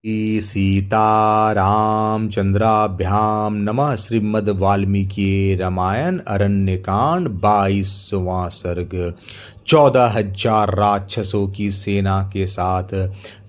श्री सीतारामचंद्राभ्याम नमः। श्रीमद् वाल्मीकि रामायण अरण्यकांड 22वां सर्ग। 14,000 राक्षसों की सेना के साथ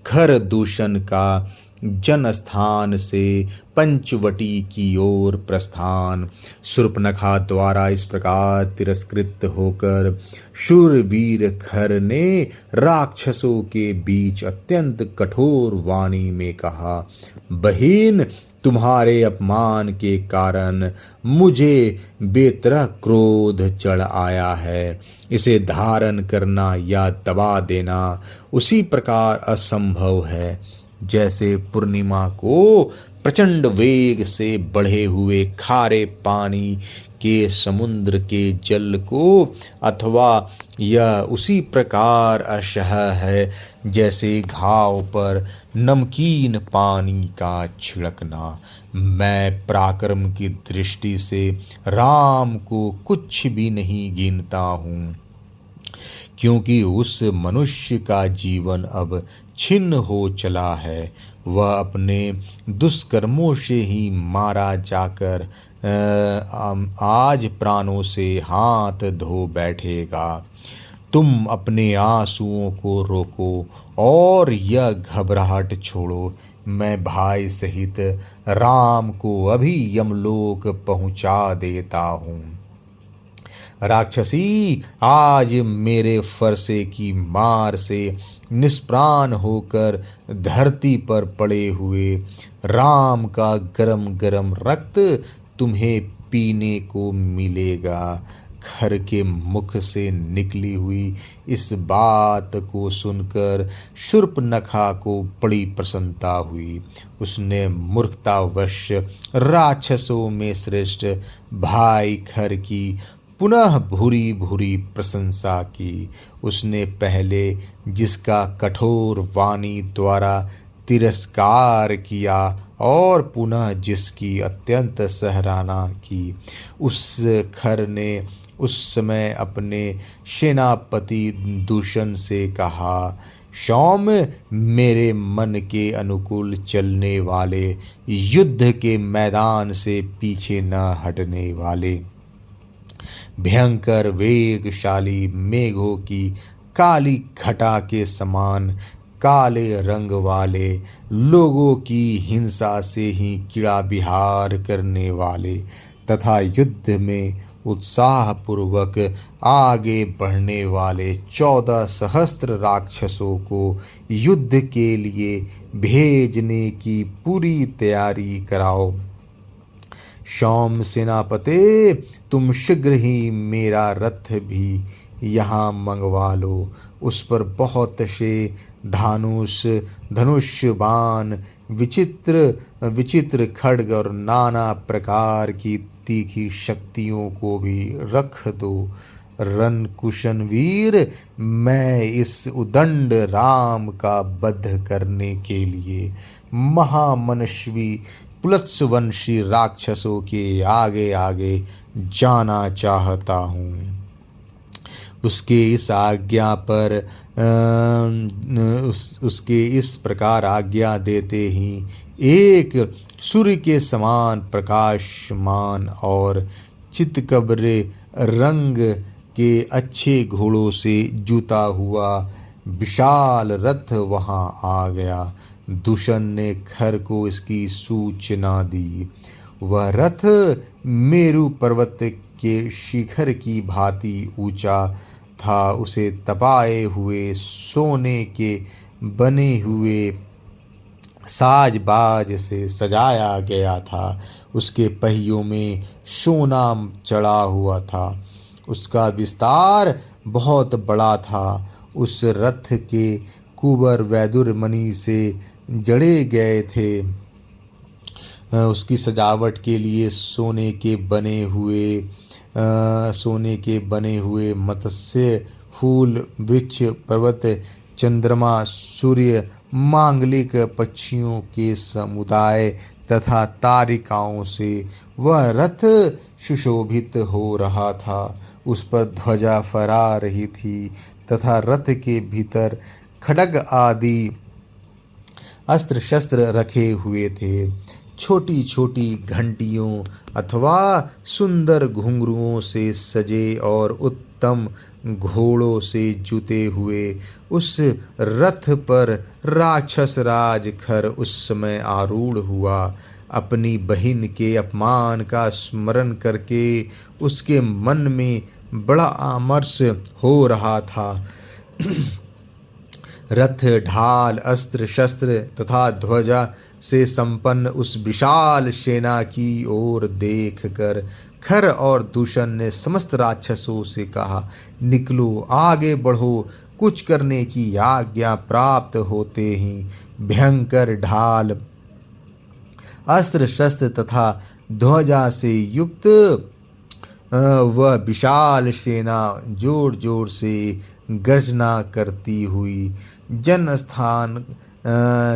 खरदूषण का जनस्थान से पंचवटी की ओर प्रस्थान। शूर्पणखा द्वारा इस प्रकार तिरस्कृत होकर शूरवीर खर ने राक्षसों के बीच अत्यंत कठोर वाणी में कहा, बहीन, तुम्हारे अपमान के कारण मुझे बेतरह क्रोध चढ़ आया है। इसे धारण करना या दबा देना उसी प्रकार असंभव है जैसे पूर्णिमा को प्रचंड वेग से बढ़े हुए खारे पानी के समुद्र के जल को, अथवा यह उसी प्रकार असह्य है जैसे घाव पर नमकीन पानी का छिड़कना। मैं पराक्रम की दृष्टि से राम को कुछ भी नहीं गिनता हूँ, क्योंकि उस मनुष्य का जीवन अब छिन्न हो चला है। वह अपने दुष्कर्मों से ही मारा जाकर आज प्राणों से हाथ धो बैठेगा। तुम अपने आंसुओं को रोको और यह घबराहट छोड़ो। मैं भाई सहित राम को अभी यमलोक पहुंचा देता हूँ। राक्षसी, आज मेरे फरसे की मार से निष्प्राण होकर धरती पर पड़े हुए राम का गरम गरम रक्त तुम्हें पीने को मिलेगा। खर के मुख से निकली हुई इस बात को सुनकर शूर्पणखा को बड़ी प्रसन्नता हुई। उसने मूर्खतावश राक्षसों में श्रेष्ठ भाई खर की पुनः भूरी भूरी प्रशंसा की। उसने पहले जिसका कठोर वाणी द्वारा तिरस्कार किया और पुनः जिसकी अत्यंत सराहना की, उस खर ने उस समय अपने सेनापति दूषण से कहा, सौम्य, मेरे मन के अनुकूल चलने वाले, युद्ध के मैदान से पीछे न हटने वाले, भयंकर वेगशाली मेघों की काली घटा के समान काले रंग वाले, लोगों की हिंसा से ही कीड़ा विहार करने वाले तथा युद्ध में उत्साहपूर्वक आगे बढ़ने वाले 14 सहस्त्र राक्षसों को युद्ध के लिए भेजने की पूरी तैयारी कराओ। सौम्य सेनापते, तुम शीघ्र ही मेरा रथ भी यहाँ मंगवा लो। उस पर बहुत से धनुष बाण, विचित्र विचित्र खड्ग और नाना प्रकार की तीखी शक्तियों को भी रख दो। रणकुशन वीर, मैं इस उदंड राम का वध करने के लिए महामनस्वी पुलत्सवंशी राक्षसों के आगे आगे जाना चाहता हूँ। उसके इस आज्ञा पर उसके इस प्रकार आज्ञा देते ही एक सूर्य के समान प्रकाशमान और चितकबरे रंग के अच्छे घोड़ों से जुता हुआ विशाल रथ वहां आ गया। दूषण ने खर को इसकी सूचना दी। वह रथ मेरु पर्वत के शिखर की भांति ऊंचा था। उसे तपाए हुए सोने के बने हुए साजबाज से सजाया गया था। उसके पहियों में सोना चढ़ा हुआ था। उसका विस्तार बहुत बड़ा था। उस रथ के कुबर वैदुर मणि से जड़े गए थे। उसकी सजावट के लिए सोने के बने हुए मत्स्य, फूल, वृक्ष, पर्वत, चंद्रमा, सूर्य, मांगलिक पक्षियों के समुदाय तथा तारिकाओं से वह रथ सुशोभित हो रहा था। उस पर ध्वजा फहरा रही थी तथा रथ के भीतर खड्ग आदि अस्त्र शस्त्र रखे हुए थे। छोटी छोटी घंटियों अथवा सुंदर घुंघरुओं से सजे और उत्तम घोड़ों से जुते हुए उस रथ पर राक्षस राज खर उस समय आरूढ़ हुआ। अपनी बहिन के अपमान का स्मरण करके उसके मन में बड़ा आमर्ष हो रहा था। रथ, ढाल, अस्त्र शस्त्र तथा ध्वजा से संपन्न उस विशाल सेना की ओर देखकर खर और दूषण ने समस्त राक्षसों से कहा, निकलो, आगे बढ़ो। कुछ करने की आज्ञा प्राप्त होते ही भयंकर ढाल, अस्त्र शस्त्र तथा ध्वजा से युक्त वह विशाल सेना जोर जोर से गर्जना करती हुई जनस्थान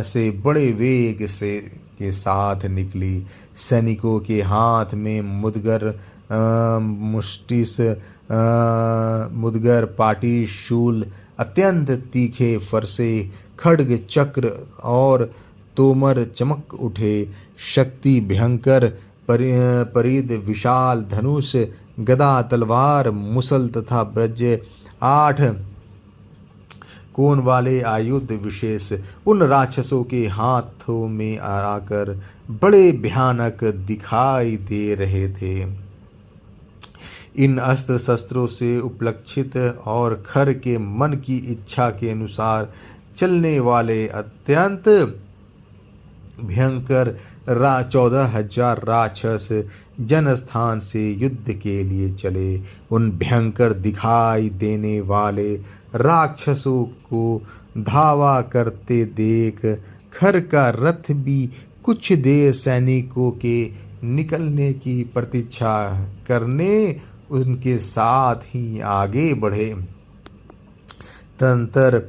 से बड़े वेग से के साथ निकली। सैनिकों के हाथ में मुदगर, मुष्टिस, मुदगर, पाटी, शूल, अत्यंत तीखे फरसे, खड्ग, चक्र और तोमर चमक उठे। शक्ति भयंकर परिद, विशाल धनुष, गदा, तलवार, मुसल तथा ब्रज, 8 कोण वाले आयुध विशेष उन राक्षसों के हाथों में आकर बड़े भयानक दिखाई दे रहे थे। इन अस्त्र शस्त्रों से उपलक्षित और खर के मन की इच्छा के अनुसार चलने वाले अत्यंत भयंकर 14,000 राक्षस जनस्थान से युद्ध के लिए चले। उन भयंकर दिखाई देने वाले राक्षसों को धावा करते देख खर का रथ भी कुछ देर सैनिकों के निकलने की प्रतीक्षा करने उनके साथ ही आगे बढ़े। तदंतर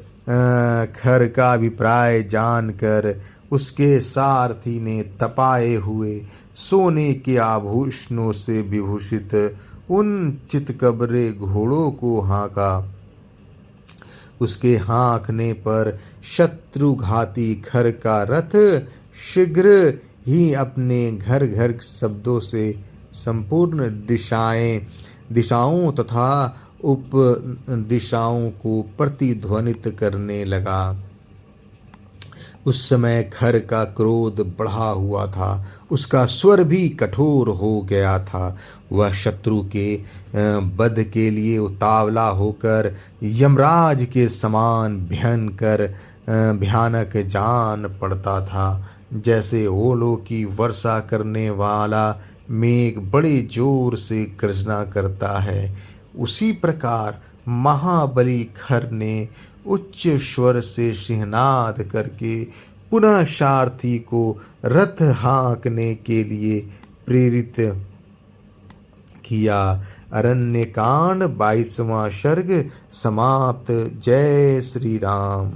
खर का अभिप्राय जानकर उसके सारथी ने तपाए हुए सोने के आभूषणों से विभूषित उन चितकबरे घोड़ों को हाँका। उसके हाँकने पर शत्रुघाती खर का रथ शीघ्र ही अपने घर घर शब्दों से संपूर्ण दिशाओं तथा उप दिशाओं को प्रतिध्वनित करने लगा। उस समय खर का क्रोध बढ़ा हुआ था, उसका स्वर भी कठोर हो गया था। वह शत्रु के वध के लिए उतावला होकर यमराज के समान भयानक जान पड़ता था। जैसे ओलों की वर्षा करने वाला मेघ बड़े जोर से गर्जना करता है, उसी प्रकार महाबली खर ने उच्च स्वर से सिंहनाद करके पुनः सारथी को रथ हाँकने के लिए प्रेरित किया। अरण्यकांड 22वां सर्ग समाप्त। जय श्री राम।